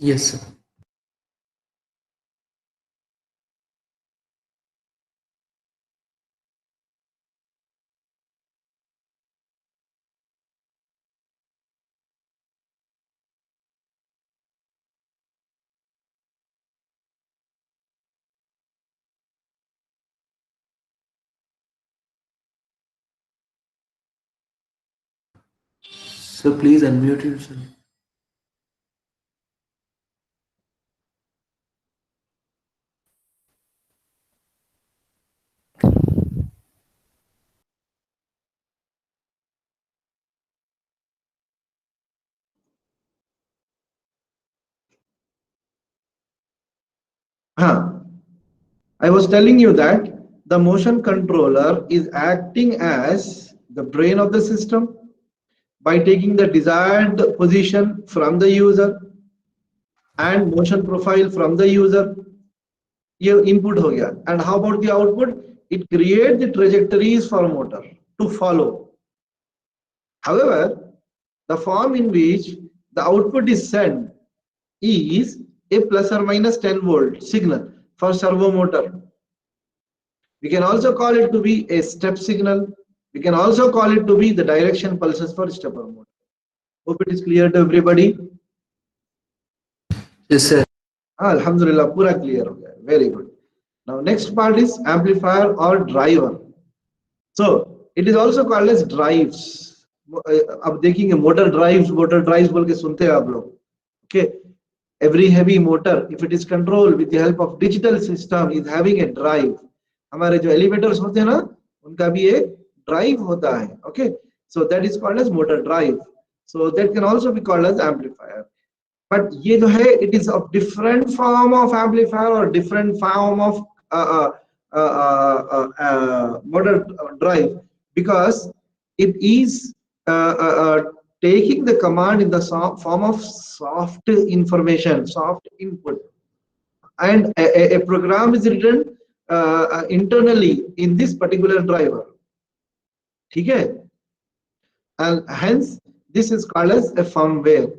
Yes, sir. So please unmute yourself. Huh. I was telling you that the motion controller is acting as the brain of the system by taking the desired position from the user and motion profile from the user. ये input हो गया. And how about the output? It creates the trajectories for motor to follow. However, the form in which the output is sent is a plus or minus 10 volt signal for servo motor. We can also call it to be a step signal. We can also call it to be the direction pulses for stepper motor. Hope it is clear to everybody. Yes, sir. Alhamdulillah, pura clear ho gaya. Very good. Now next part is amplifier or driver. So it is also called as drives. अब देखेंगे motor drives बोल के सुनते हैं आप लोग. Okay. Every heavy motor, if it is controlled with the help of digital system, is having a drive. हमारे जो elevators होते हैं ना, उनका भी एक drive होता है. Okay. So that is called as motor drive. So that can also be called as amplifier. But ये जो है, it is of different form of amplifier or different form of motor drive, because it is taking the command in the form of soft information, soft input, and a program is written internally in this particular driver. ठीक है? And hence this is called as a firmware.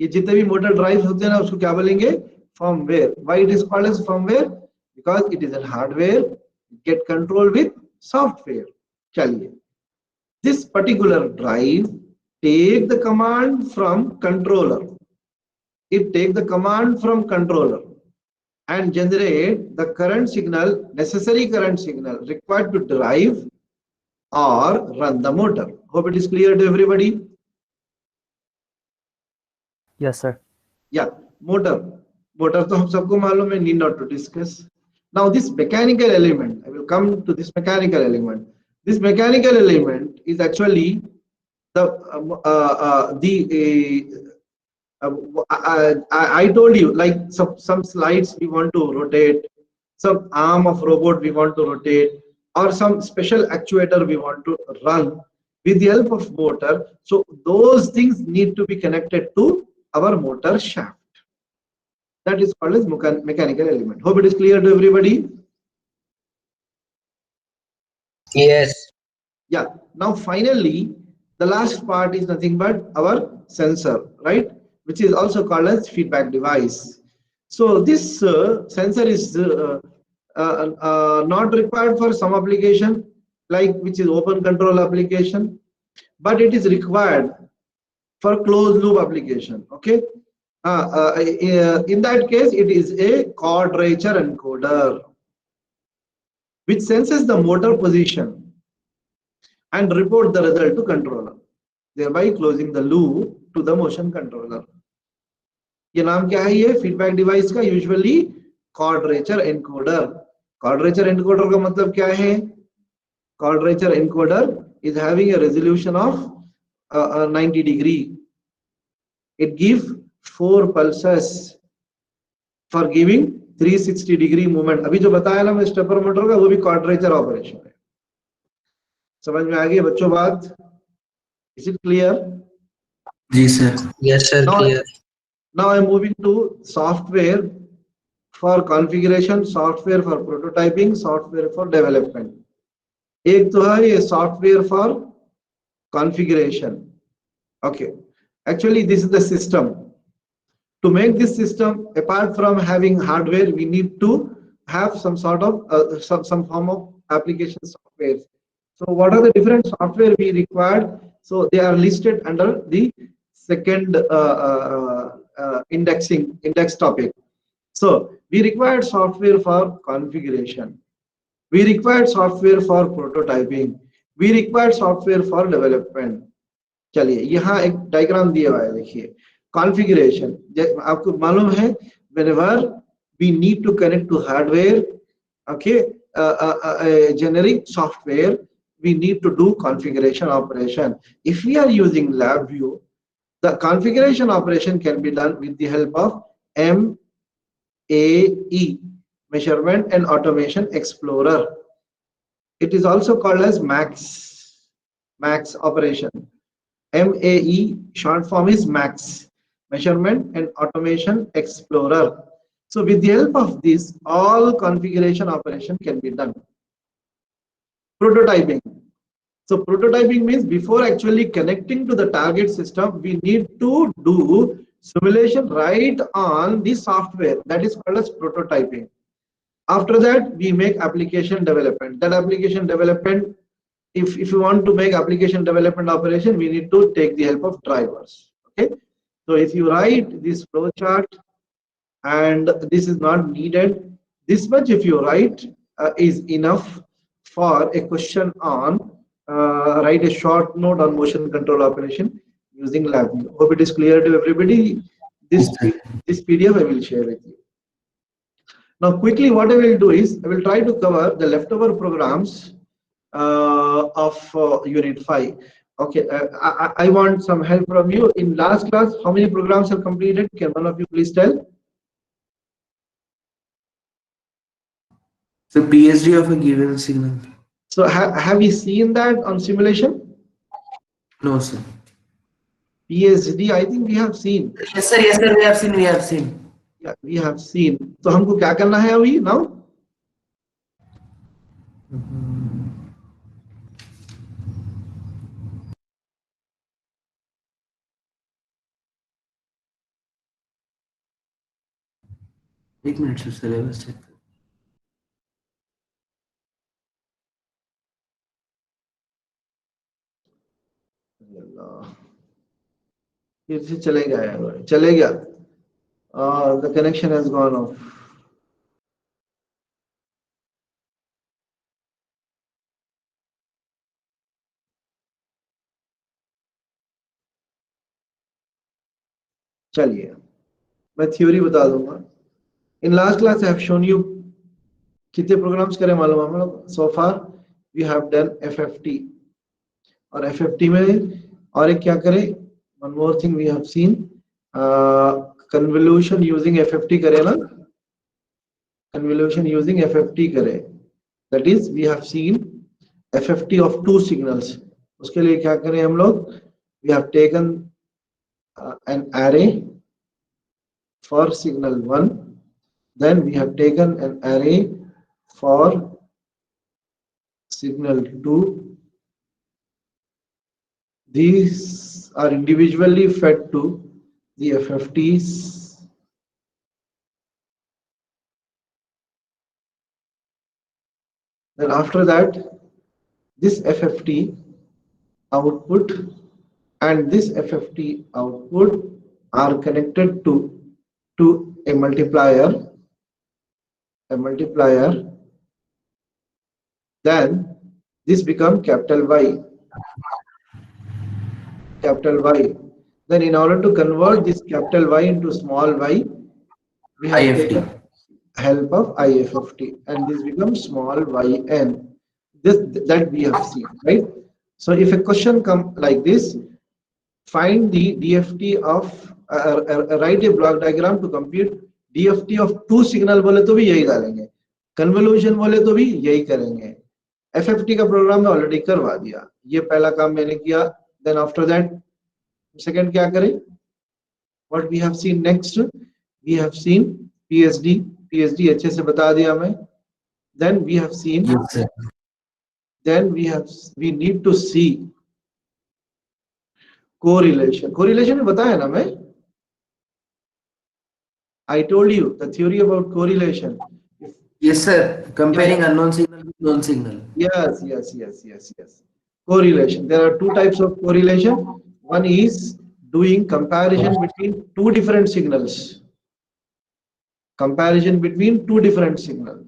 ये जितने भी motor drives होते हैं ना, उसको क्या बोलेंगे? Firmware. Why it is called as firmware? Because it is a hardware get control with software. चलिए, this particular drive take the command from controller. It take the command from controller and generate the current signal, necessary current signal required to drive or run the motor. Hope it is clear to everybody. Yes, sir. Yeah, motor तो हम सबको मालूम है, need not to discuss. Now this mechanical element, I will come to this mechanical element. This mechanical element is actually I told you, like some slides we want to rotate, some arm of robot we want to rotate, or some special actuator we want to run with the help of motor. So those things need to be connected to our motor shaft. That is called as mechanical element. Hope it is clear to everybody. Yes. Yeah. Now finally, the last part is nothing but our sensor, right? Which is also called as feedback device. So this sensor is not required for some application, like which is open control application, but it is required for closed loop application. Okay. In that case, it is a quadrature encoder which senses the motor position and report the result to controller, thereby closing the loop to the motion controller. ये नाम क्या है? ये feedback device का usually quadrature encoder. Quadrature encoder का मतलब क्या है? Quadrature encoder is having a resolution of 90 degree. It gives 4 pulses for giving 360 degree movement. अभी जो बताया ना मैं स्टेपर मोटर का, वो भी क्वाड्रेचर ऑपरेशन है. समझ में आ गई बच्चों बात? Is it clear? जी sir. Yes, sir. Clear. Now I am moving to software for configuration, software for prototyping, software for development. एक तो है ये software for configuration. Okay. Actually, this is the system. To make this system, apart from having hardware, we need to have some sort of some form of application software. So what are the different software we required? So they are listed under the second index topic. So we required software for configuration. We required software for prototyping. We required software for development. चलिए यहाँ एक diagram दिया हुआ है, देखिए configuration. आपको मालूम है whenever we need to connect to hardware, okay, a generic software, we need to do configuration operation. If we are using LabVIEW, the configuration operation can be done with the help of MAE, Measurement and Automation Explorer. It is also called as MAX operation. MAE short form is MAX, Measurement and Automation Explorer. So with the help of this, all configuration operation can be done. Prototyping. So prototyping means before actually connecting to the target system, we need to do simulation right on the software. That is called as prototyping. After that, we make application development. That application development, if you want to make application development operation, we need to take the help of drivers. Okay. So if you write this flow chart, and this is not needed, this much if you write is enough for a question on write a short note on motion control operation using LabVIEW. Hope it is clear to everybody. This PDF I will share with you. Now quickly what I will do is I will try to cover the leftover programs of unit 5. Okay, I want some help from you. In last class, how many programs are completed? Can one of you please tell? The PSD of a given signal. So have we seen that on simulation? No, sir. PSD, I think we have seen. Yes, sir. Yes, sir. We have seen. We have seen. Yeah, we have seen. So हमको क्या करना है अभी now? एक minute से syllabus check. फिर से चले गया, चले गया. The connection has gone off. चलिए मैं थ्योरी बता दूंगा. In last class I have shown you कितने प्रोग्राम्स करें मालूम है हम लोग. So far we have done FFT, और FFT में और एक क्या करें, one more thing we have seen, convolution using FFT करें ना, convolution using FFT करें. That is we have seen FFT of 2 signals. उसके लिए क्या करें हम लोग, we have taken an array for signal 1, then we have taken an array for signal 2. These are individually fed to the FFTs. Then after that, this FFT output and this FFT output are connected to a multiplier. Then this becomes capital Y. Then in order to convert this capital Y into small y, we have IFT. taken help of IFFT, and this becomes small yn. That we have seen, right? So if a question comes like this, find the DFT of write a block diagram to compute DFT of 2 signal, बोले तो भी यही डालेंगे, convolution बोले तो भी यही करेंगे. FFT का प्रोग्राम में ऑलरेडी करवा दिया, ये पहला काम मैंने किया. Then after that second क्या करें, what we have seen next, we have seen PSD अच्छे से बता दिया मैं. Then we have seen, Yes, sir. then we need to see correlation. Correlation में बताया ना मैं, I told you the theory about correlation. Yes, sir. Comparing unknown signal with known signal. Yes, yes, yes, yes, yes. Correlation. There are two types of correlation. One is doing comparison between two different signals. Comparison between two different signals.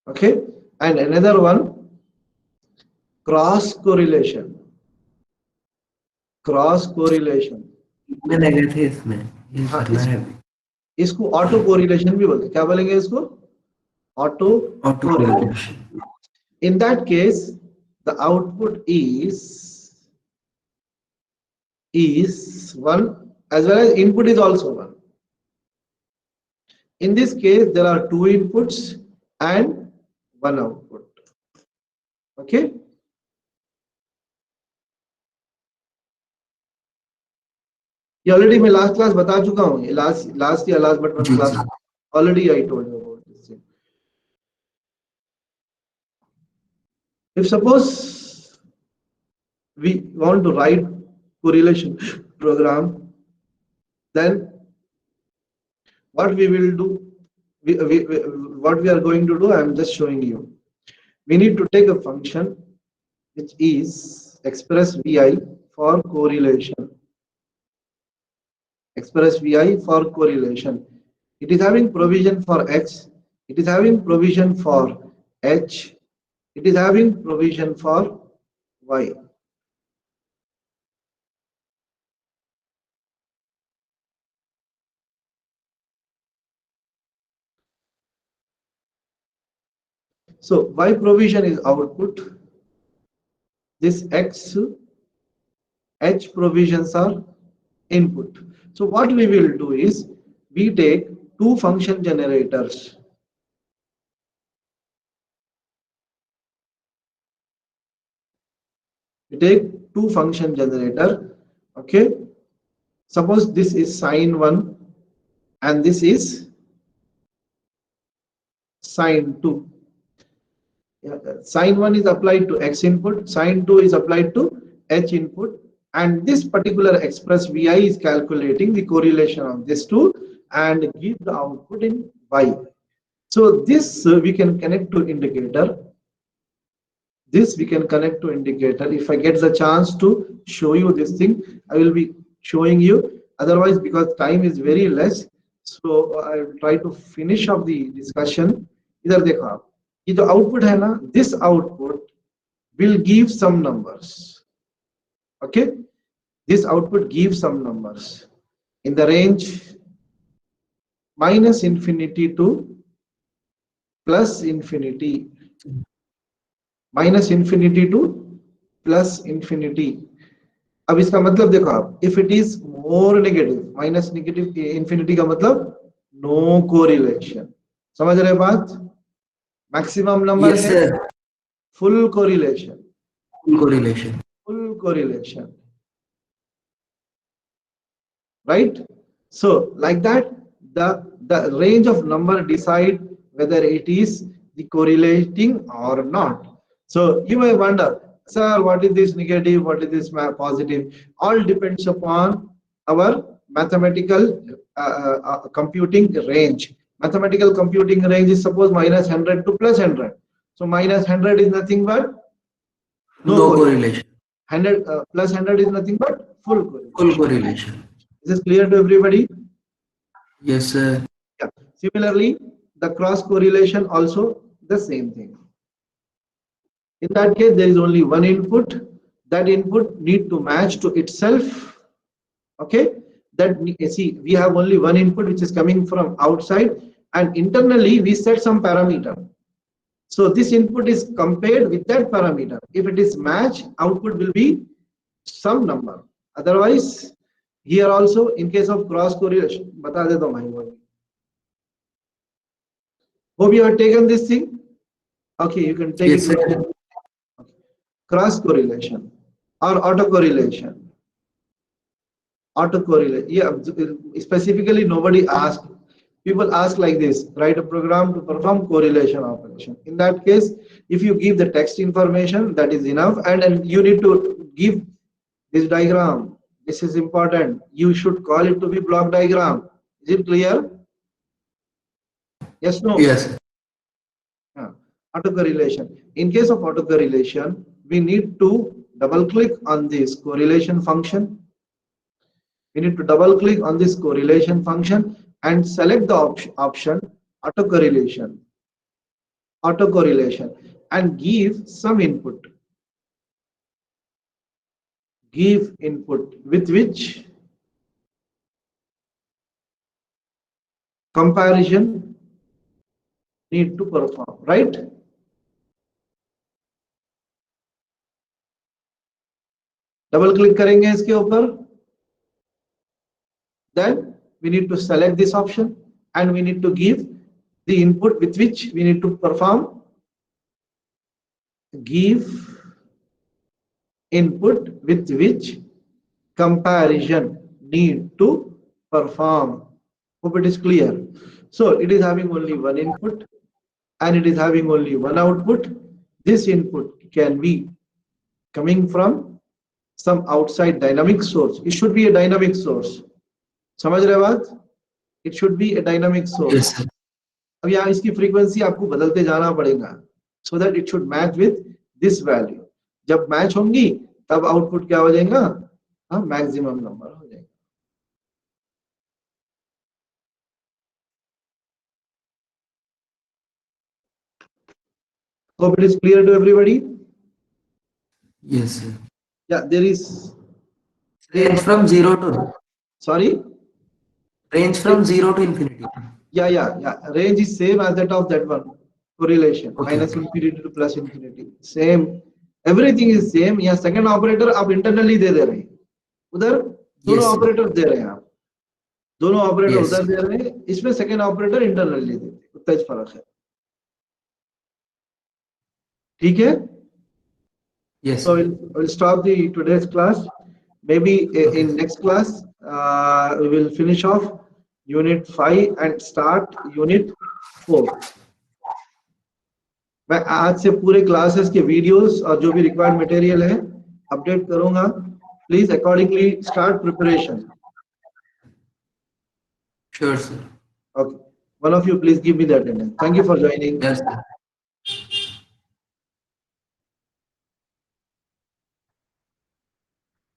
Okay. And another one, cross correlation. Cross correlation. में लगे थे इसमें ये हाँ, करना है इसको auto correlation भी बोलते हैं. क्या बोलेंगे इसको? Auto auto correlation. In that case, the output is one, as well as input is also one. In this case, there are two inputs and one output. Okay. ये ऑलरेडी मैं last class बता चुका हूँ. ये last या last but जी, class जी. Already I told you about this. If suppose we want to write correlation program, then what we will do, what we are going to do, I am just showing you. We need to take a function which is express vi for correlation. Express vi for correlation. It is having provision for x, it is having provision for h, it is having provision for y. So y provision is output, this x, h provisions are input. So what we will do is we take two function generators. We take two function generator. Okay. Suppose this is sine 1 and this is sine 2. Sine 1 is applied to x input, sine 2 is applied to h input, and this particular express vi is calculating the correlation of these two and give the output in y. So this we can connect to indicator. This we can connect to indicator. If I get the chance to show you this thing, I will be showing you. Otherwise, because time is very less, so I will try to finish up the discussion. इधर देखो आप, ये जो output है ना, this output will give some numbers. Okay, this output gives some numbers in the range minus infinity to plus infinity. Minus infinity to plus infinity. अब इसका मतलब देखो आप, if it is more negative, minus negative infinity का मतलब no correlation. समझ रहे बात? Maximum number Yes, है sir. full correlation. Full correlation. Full correlation. Right? So like that, the range of number decide whether it is the correlating or not. So you may wonder, sir, what is this negative, what is this positive? All depends upon our mathematical computing range. Mathematical computing range is suppose minus 100 to plus 100. So minus 100 is nothing but No correlation. 100 plus 100 is nothing but full correlation. Full correlation. Is this clear to everybody? Yes, sir. Yeah. Similarly, the cross correlation also the same thing. In that case, there is only one input. That input need to match to itself. Okay. That see, we have only one input which is coming from outside, and internally we set some parameter. So this input is compared with that parameter. If it is matched, output will be some number. Otherwise, here also in case of cross correlation, bata deta hu bhai. Hope you have taken this thing. Okay, you can take Yes, it. sir. Okay. Cross correlation or autocorrelation. Autocorrelation. Yeah, specifically nobody asked. People ask like this: write a program to perform correlation operation. In that case, if you give the text information, that is enough, and you need to give this diagram. This is important. You should call it to be block diagram. Is it clear? Yes, no? Yes. Autocorrelation. In case of autocorrelation, we need to double click on this correlation function. We need to double click on this correlation function and select the option autocorrelation. Autocorrelation and give some input. Give input with which comparison need to perform, right? Double click करेंगे इसके ऊपर, then we need to select this option and we need to give the input with which we need to perform. Give input with which comparison need to perform. Hope it is clear. So it is having only one input and it is having only one output. This input can be coming from some outside dynamic source. It should be a dynamic source. समझ रहे बात? It should be a dynamic source. Yes, sir. अब यहाँ इसकी frequency आपको बदलते जाना पड़ेगा so that it should match with this value. जब मैच होंगी तब आउटपुट क्या हो जाएगा? मैक्सिमम नंबर हो जाएगा. Hope it is clear to everybody. Yes, sir. Yeah, there is Range from 0 to sorry. range from 0 to infinity. Yeah. Range is same as that of that one. Correlation Okay. minus infinity to plus infinity. Same. Everything is same. यहाँ second operator आप internally दे रहे हैं. उधर दोनों Yes. Operator दे रहे हैं आप. दोनों ऑपरेटर Yes. उधर दे रहे हैं. इसमें सेकंड ऑपरेटर इंटरनली देते हैं. उतना ही फर्क है. ठीक है? Yes. So we'll stop the today's class. Maybe in next class we will finish off unit 5 and start unit 4. मैं आज से पूरे क्लासेस के वीडियोस और जो भी रिक्वायर्ड मटेरियल है अपडेट करूंगा. Please accordingly start preparation. Sure, sir. Okay. One of you please give me the attendance. Thank you for joining. Yes, sir.